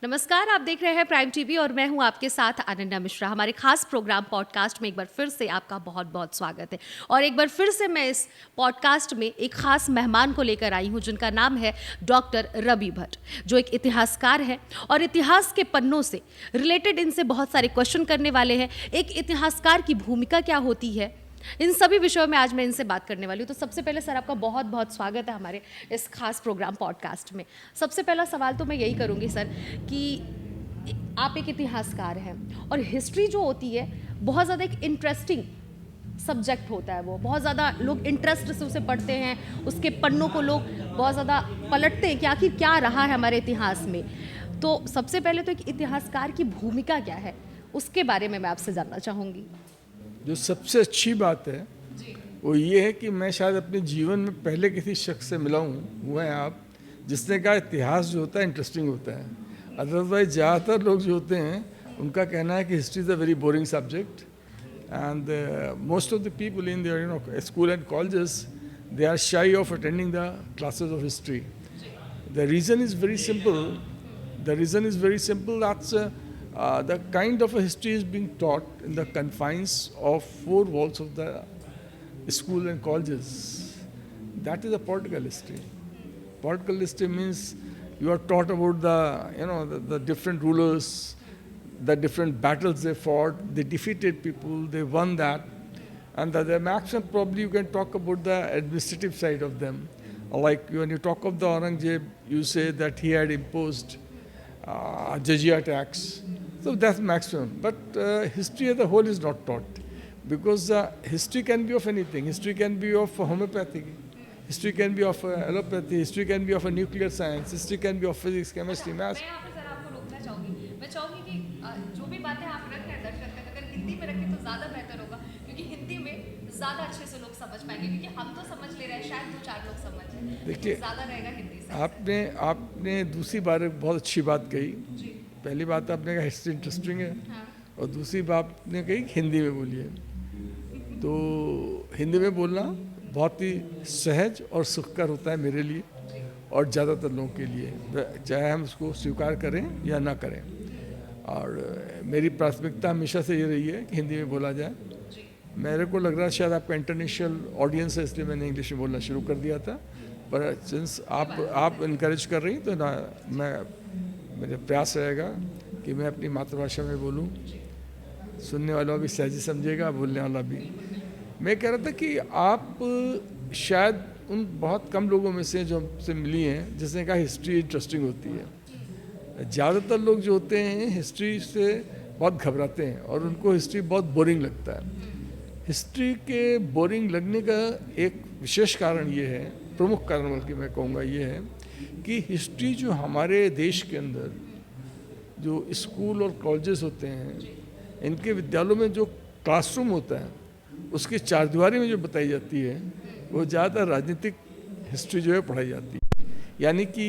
नमस्कार, आप देख रहे हैं प्राइम टीवी और मैं हूं आपके साथ अनन्या मिश्रा। हमारे खास प्रोग्राम पॉडकास्ट में एक बार फिर से आपका बहुत बहुत स्वागत है। और एक बार फिर से मैं इस पॉडकास्ट में एक खास मेहमान को लेकर आई हूं जिनका नाम है डॉक्टर रवि भट्ट, जो एक इतिहासकार है और इतिहास के पन्नों से रिलेटेड इनसे बहुत सारे क्वेश्चन करने वाले हैं। एक इतिहासकार की भूमिका क्या होती है, इन सभी विषयों में आज मैं इनसे बात करने वाली हूँ। तो सबसे पहले सर, आपका बहुत बहुत स्वागत है हमारे इस खास प्रोग्राम पॉडकास्ट में। सबसे पहला सवाल तो मैं यही करूँगी सर कि आप एक इतिहासकार हैं और हिस्ट्री जो होती है बहुत ज़्यादा एक इंटरेस्टिंग सब्जेक्ट होता है। वो बहुत ज़्यादा लोग इंटरेस्ट से उसे पढ़ते हैं, उसके पन्नों को लोग बहुत ज़्यादा पलटते हैं कि आखिर क्या रहा है हमारे इतिहास में। तो सबसे पहले तो एक इतिहासकार की भूमिका क्या है, उसके बारे में मैं आपसे जानना चाहूँगी। जो सबसे अच्छी बात है वो ये है कि मैं शायद अपने जीवन में पहले किसी शख्स से मिला हूँ, वो है आप, जिसने कहा इतिहास जो होता है इंटरेस्टिंग होता है। अदरवाइज ज़्यादातर लोग जो होते हैं उनका कहना है कि history is a very boring subject and most of the people in their school and colleges they are shy of attending the classes of history. The reason is very simple that's the kind of a history is being taught in the confines of four walls of the school and colleges. That is a political history. Political history means you are taught about the different rulers, the different battles they fought, they defeated people, they won that, and the maximum probably you can talk about the administrative side of them. Like when you talk of the Aurangzeb, you say that he had imposed jizya tax. So that's maximum. But history as a whole is not taught because history can be of anything. History can be of homeopathy. History can be of allopathy. History can be of a nuclear science. History can be of physics, chemistry, maths. मैं यहाँ पर sir आपको रोकना चाहूँगी। मैं चाहूँगी कि जो भी बातें आप रख रहे हैं दर्शक तक, अगर हिंदी में रखें तो ज़्यादा बेहतर होगा, क्योंकि हिंदी में ज़्यादा अच्छे से लोग समझ पाएंगे। क्योंकि हम तो समझ ले रहे हैं, शायद 2-4 लोग समझ जाए, देखिए, ज़्यादा रहेगा हिंदी से। आपने दूसरी बार एक बहुत अच्छी बात कही। पहली बात आपने कहा हिस्ट्री इंटरेस्टिंग है, और दूसरी बात आपने कही हिंदी में बोलिए। तो हिंदी में बोलना बहुत ही सहज और सुखकर होता है मेरे लिए और ज़्यादातर लोगों के लिए, चाहे हम उसको स्वीकार करें या ना करें। और मेरी प्राथमिकता हमेशा से ये रही है कि हिंदी में बोला जाए। मेरे को लग रहा है शायद आपका इंटरनेशनल ऑडियंस है, इसलिए मैंने इंग्लिश में बोलना शुरू कर दिया था, पर सिंस आप इनकरेज कर रही तो ना मेरा प्रयास रहेगा कि मैं अपनी मातृभाषा में बोलूं। सुनने वाला भी सहज समझेगा, बोलने वाला भी। मैं कह रहा था कि आप शायद उन बहुत कम लोगों में से जो हमसे मिली हैं जिसने कहा हिस्ट्री इंटरेस्टिंग होती है। ज़्यादातर लोग जो होते हैं हिस्ट्री से बहुत घबराते हैं और उनको हिस्ट्री बहुत बोरिंग लगता है। हिस्ट्री के बोरिंग लगने का एक विशेष कारण ये है, प्रमुख कारण बल्कि मैं कहूँगा ये है कि हिस्ट्री जो हमारे देश के अंदर जो स्कूल और कॉलेजेस होते हैं, इनके विद्यालयों में जो क्लासरूम होता है उसकी चारदीवारी में जो बताई जाती है वो ज़्यादातर राजनीतिक हिस्ट्री जो है पढ़ाई जाती है। यानी कि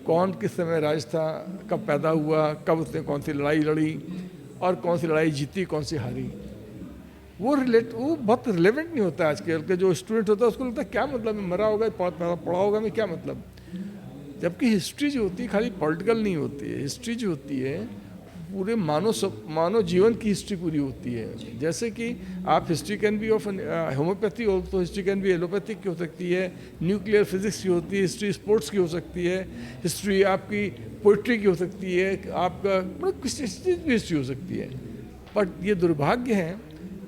कौन किस समय राज था, कब पैदा हुआ, कब उसने कौन सी लड़ाई लड़ी और कौन सी लड़ाई जीती, कौन सी हारी। वो बहुत रिलेवेंट नहीं होता है। आजकल के जो स्टूडेंट होता है उसको लगता है क्या मतलब मरा होगा, पढ़ा होगा मैं, क्या मतलब। जबकि हिस्ट्री जो होती है खाली पॉलिटिकल नहीं होती है। हिस्ट्री जो होती है पूरे मानव जीवन की हिस्ट्री पूरी होती है। जैसे कि आप history can be of homeopathy हो, तो हिस्ट्री कैन बी एलोपैथिक की हो सकती है, न्यूक्लियर फिजिक्स की होती है, हिस्ट्री स्पोर्ट्स की हो सकती है, हिस्ट्री आपकी पोइट्री की हो सकती है, आपका किसी चीज़ की हिस्ट्री हो सकती है। बट ये दुर्भाग्य है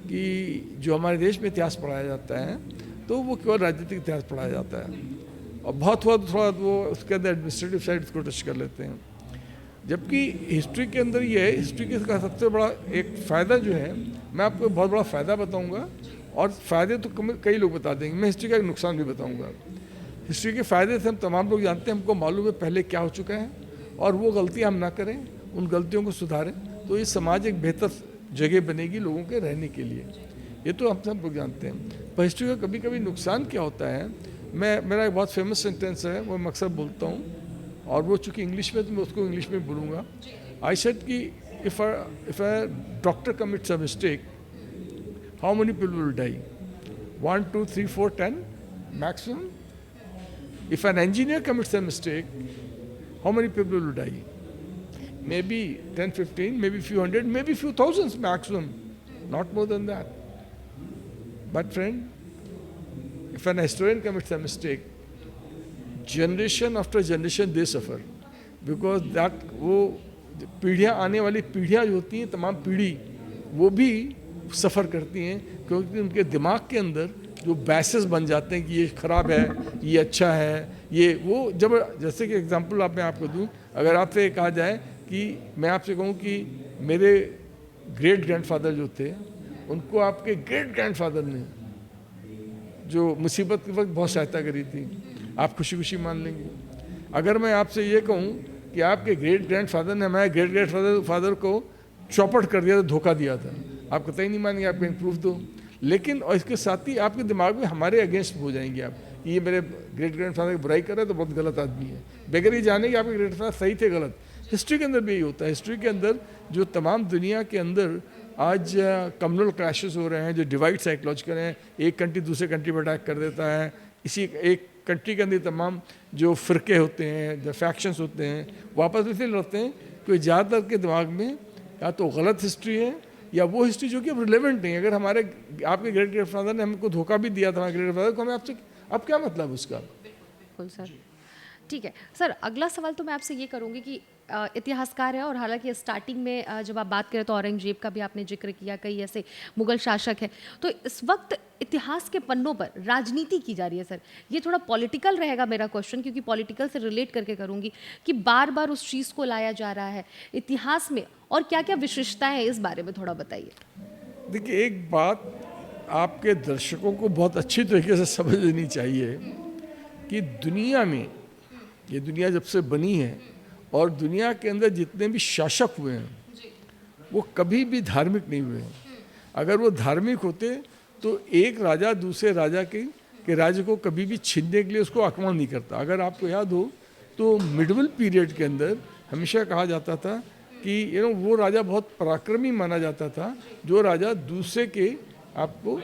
कि जो हमारे देश में इतिहास पढ़ाया जाता है तो वो केवल राजनीतिक इतिहास पढ़ाया जाता है और बहुत हुआ तो थोड़ा वो उसके अंदर एडमिनिस्ट्रेटिव साइड उसको टच कर लेते हैं। जबकि हिस्ट्री के अंदर ये है, हिस्ट्री का सबसे बड़ा एक फ़ायदा जो है, मैं आपको बहुत बड़ा फ़ायदा बताऊंगा और फ़ायदे तो कई लोग बता देंगे, मैं हिस्ट्री का एक नुकसान भी बताऊंगा। हिस्ट्री के फ़ायदे से हम तमाम लोग जानते हैं, हमको मालूम है पहले क्या हो चुका है और वो गलतियाँ हम ना करें, उन गलतियों को सुधारें, तो ये समाज एक बेहतर जगह बनेगी लोगों के रहने के लिए। ये तो हम सब लोग जानते हैं। पर हिस्ट्री का कभी कभी नुकसान क्या होता है, मेरा एक बहुत फेमस सेंटेंस है, वो मैं अक्सर बोलता हूँ और वो चूँकि इंग्लिश में तो मैं उसको इंग्लिश में बोलूँगा। आई सेड कि if a doctor commits a mistake, how many people will die? 1, 2, 3, 4, 10 maximum. If an engineer commits a mistake, how many people will die? maybe 10, 15, maybe few hundred, maybe few thousands maximum, not more than that. But friend, if an historian commits a mistake, generation after generation they suffer, because that वो पीढ़ियाँ आने वाली पीढ़ियाँ जो होती हैं, तमाम पीढ़ी वो भी सफ़र करती हैं, क्योंकि उनके दिमाग के अंदर जो बैसेस बन जाते हैं कि ये ख़राब है, ये अच्छा है, ये वो। जब जैसे कि एग्जांपल मैं आपको दूं, अगर आपसे कहा जाए कि मैं आपसे कहूं कि मेरे ग्रेट ग्रैंडफादर जो थे, उनको आपके ग्रेट ग्रैंडफादर ने जो मुसीबत के वक्त बहुत सहायता करी थी, आप खुशी खुशी मान लेंगे। अगर मैं आपसे ये कहूँ कि आपके ग्रेट ग्रैंडफादर ने हमारे ग्रेट ग्रैंडफादर को चौपट कर दिया था, धोखा दिया था, आप कतई नहीं मानेंगे, आप कहीं प्रूफ दो। लेकिन और इसके साथ ही आपके दिमाग में हमारे अगेंस्ट हो जाएंगे आप, ये मेरे ग्रेट ग्रैंडफादर की बुराई कर रहा है तो बहुत गलत आदमी है, बगैर ये जाने कि आपके ग्रैंडफादर सही थे गलत। हिस्ट्री के अंदर भी यही होता है। हिस्ट्री के अंदर जो तमाम दुनिया के अंदर आज कम्युनल क्रैशेस हो रहे हैं, जो डिवाइड साइकोलॉजिकल हैं, एक कंट्री दूसरे कंट्री पर अटैक कर देता है, इसी एक कंट्री के अंदर तमाम जो फ़िरके होते हैं, जो फैक्शंस होते हैं, वापस इसलिए लड़ते हैं क्योंकि ज़्यादातर के दिमाग में या तो गलत हिस्ट्री है या वो हिस्ट्री जो कि अब रिलेवेंट नहीं है। अगर हमारे आपके ग्रेट ग्रैंडफादर ने हमको धोखा भी दिया था, हमारे ग्रेट ग्रैंडफादर को, हमें आपसे अब क्या मतलब उसका। बिल्कुल सर, ठीक है सर। अगला सवाल तो मैं आपसे ये करूँगी कि इतिहासकार है और हालांकि स्टार्टिंग में जब आप बात करें तो औरंगजेब का भी आपने जिक्र किया, कई ऐसे मुगल शासक हैं, तो इस वक्त इतिहास के पन्नों पर राजनीति की जा रही है सर। ये थोड़ा पॉलिटिकल रहेगा मेरा क्वेश्चन, क्योंकि पॉलिटिकल से रिलेट करके करूँगी कि बार बार उस चीज़ को लाया जा रहा है इतिहास में, और क्या क्या विशेषताएं हैं इस बारे में थोड़ा बताइए। देखिए, एक बात आपके दर्शकों को बहुत अच्छी तरीके से समझ लेनी चाहिए कि दुनिया में, ये दुनिया जब से बनी है और दुनिया के अंदर जितने भी शासक हुए हैं वो कभी भी धार्मिक नहीं हुए हैं। अगर वो धार्मिक होते तो एक राजा दूसरे राजा के राज्य को कभी भी छीनने के लिए उसको आक्रमण नहीं करता। अगर आपको याद हो तो मिडवल पीरियड के अंदर हमेशा कहा जाता था कि वो राजा बहुत पराक्रमी माना जाता था जो राजा दूसरे के आपको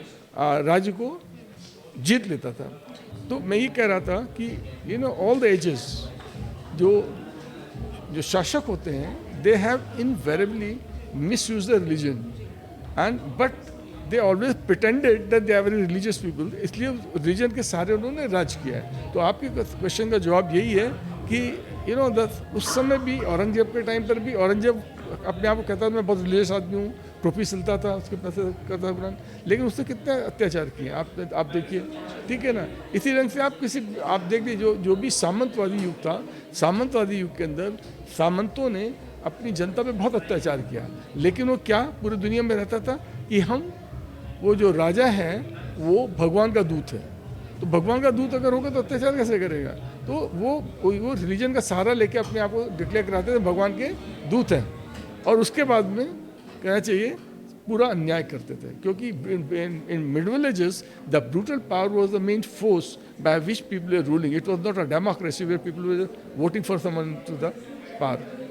राज्य को जीत लेता था। तो मैं ये कह रहा था कि ऑल द एजेस जो शासक होते हैं, they have invariably misused the religion and but they always pretended that they are very religious people, इसलिए रिलीजन के सहारे उन्होंने राज किया है। तो आपके क्वेश्चन का जवाब यही है कि उस समय भी औरंगजेब के टाइम पर भी औरंगजेब अपने आप को कहता था मैं बहुत रिलीजियस आदमी हूँ, टोपी सिलता था, उसके पैसे करता था, लेकिन उसने कितने अत्याचार किए आप देखिए, ठीक है ना। इसी रंग से आप देख लीजिए जो भी सामंतवादी युग था, सामंतवादी युग के अंदर सामंतों ने अपनी जनता पे बहुत अत्याचार किया, लेकिन वो क्या पूरी दुनिया में रहता था कि वो जो राजा है वो भगवान का दूत है, तो भगवान का दूत अगर होगा तो अत्याचार कैसे करेगा। तो वो रिलीजन का सहारा लेके अपने आप को डिक्लेयर कराते थे भगवान के दूत हैं, और उसके बाद में कहना चाहिए पूरा अन्याय करते थे, क्योंकि in middle ages the brutal power was the main force by which people are ruling. It was not a democracy where people were voting for someone to the power.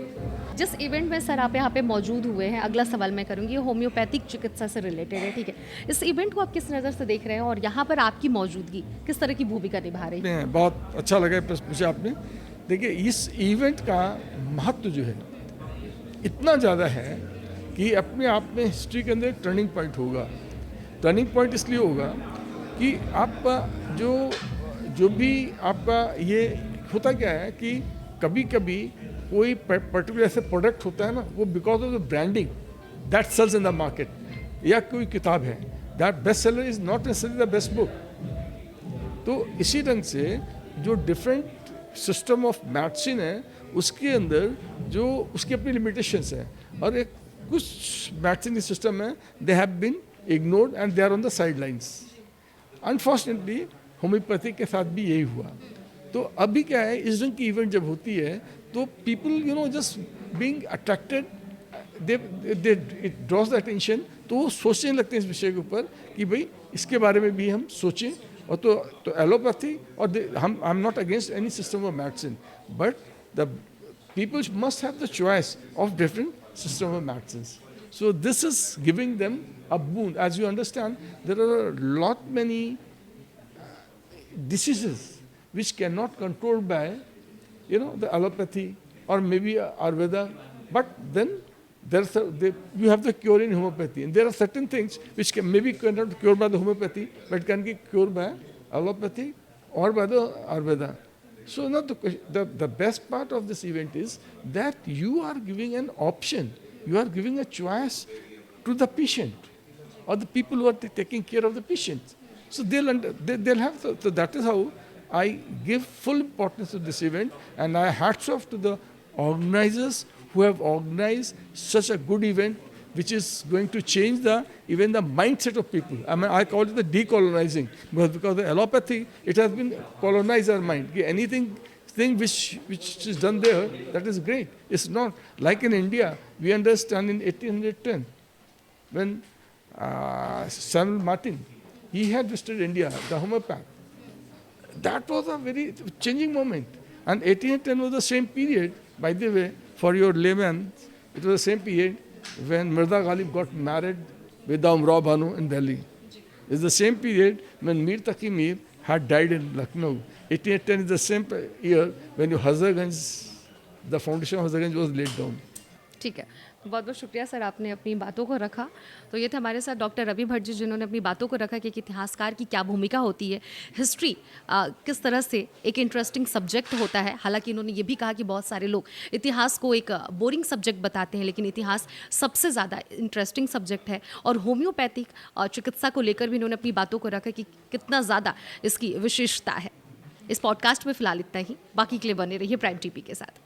जिस इवेंट में सर आप यहाँ पे मौजूद हुए हैं, अगला सवाल मैं करूँगी, होम्योपैथिक चिकित्सा से रिलेटेड है, ठीक है। इस इवेंट को आप किस नज़र से देख रहे हैं और यहाँ पर आपकी मौजूदगी किस तरह की भूमिका निभा रही है? बहुत अच्छा लगा प्रश्न पूछा आपने। देखिए, इस इवेंट का महत्व जो है इतना ज़्यादा है कि अपने आप में हिस्ट्री के अंदर एक टर्निंग पॉइंट होगा। टर्निंग पॉइंट इसलिए होगा कि आपका जो भी आपका ये होता क्या है कि कभी कभी कोई पर्टिकुलर ऐसे प्रोडक्ट होता है ना, वो because of the branding that sells in the market, या कोई किताब है that best seller is not necessarily the best book. तो इसी ढंग से जो डिफरेंट सिस्टम ऑफ मेडिसिन है उसके अंदर जो उसकी अपनी लिमिटेशंस है, और एक कुछ मेडिसिन सिस्टम है they have been ignored and they are on the side lines. Unfortunately homeopathic के साथ भी यही हुआ। तो अभी क्या है, इस ढंग की इवेंट जब होती है तो people just being attracted, they it drawers the attention, तो वो सोचने लगते हैं इस विषय के ऊपर कि भाई इसके बारे में भी हम सोचें। और तो एलोपैथी और I am not against any system of medicine, but the people must have the choice of different system of medicines. So this is giving them a boon. As you understand, there are a lot many diseases which cannot control by the allopathy or maybe Ayurveda, But then you have the cure in homeopathy, and there are certain things which maybe cannot be cured by the homeopathy, but can be cured by allopathy or by the Ayurveda. So now the best part of this event is that you are giving an option, you are giving a choice to the patient or the people who are taking care of the patient. So they'll have, so that is how I give full importance to this event, and I hats off to the organizers who have organized such a good event, which is going to change even the mindset of people. I mean, I call it the decolonizing, because the allopathy, it has been colonized our mind. Thing which is done there, that is great. It's not like in India. We understand in 1810 when Samuel Martin, he had visited India, the homeopath. That was a very changing moment. And 1810 was the same period, by the way, for your layman, it was the same period when Mirza Ghalib got married with the Umrao Banu in Delhi. It's the same period when Mir Taqi Mir had died in Lucknow. 1810 is the same year when Hazarganj, the foundation of Hazarganj was laid down. ठीक है, बहुत बहुत शुक्रिया sir, आपने अपनी बातों को रखा। तो ये थे हमारे साथ डॉक्टर रवि भट्ट जी, जिन्होंने अपनी बातों को रखा कि एक इतिहासकार की क्या भूमिका होती है, हिस्ट्री किस तरह से एक इंटरेस्टिंग सब्जेक्ट होता है। हालांकि इन्होंने ये भी कहा कि बहुत सारे लोग इतिहास को एक बोरिंग सब्जेक्ट बताते हैं, लेकिन इतिहास सबसे ज़्यादा इंटरेस्टिंग सब्जेक्ट है। और होम्योपैथिक चिकित्सा को लेकर भी इन्होंने अपनी बातों को रखा कि कितना ज़्यादा इसकी विशेषता है। इस पॉडकास्ट में फ़िलहाल इतना ही, बाकी के लिए बने रहिए प्राइम टीवी के साथ।